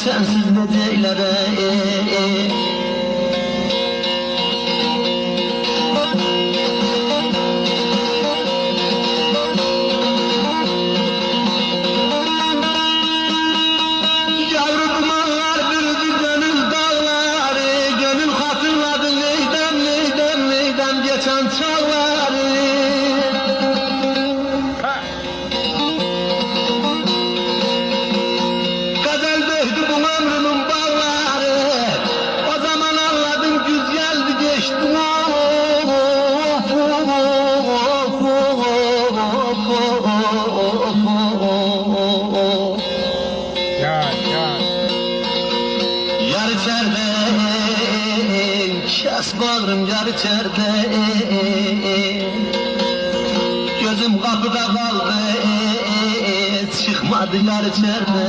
sensiz necelere Yavru dumanlar bürüdü gönül dağları, gönül hatırladı neyden geçen çağları. Gazel döktü bu ömrümün bağları, o zaman anladım güz geldi geçti. Yar içeride, kes bağrım yar içeride. Gözüm kapıda kaldı, çıkmadı yar içeride.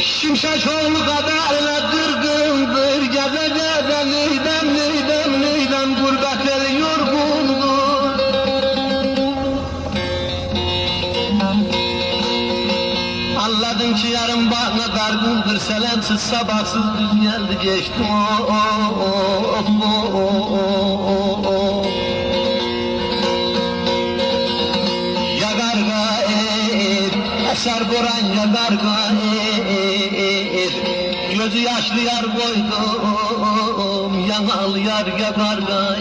Şimşek oğlu kaderine dırgındır, geze geze neyden gurbet eli yorgundur. Anladım ki yarın bana dargındır, selamsız sabahsız düz geldi geçti. Ya garga eser boran ya garga gözü yaşlı yar koydum, yanalı yar ya garga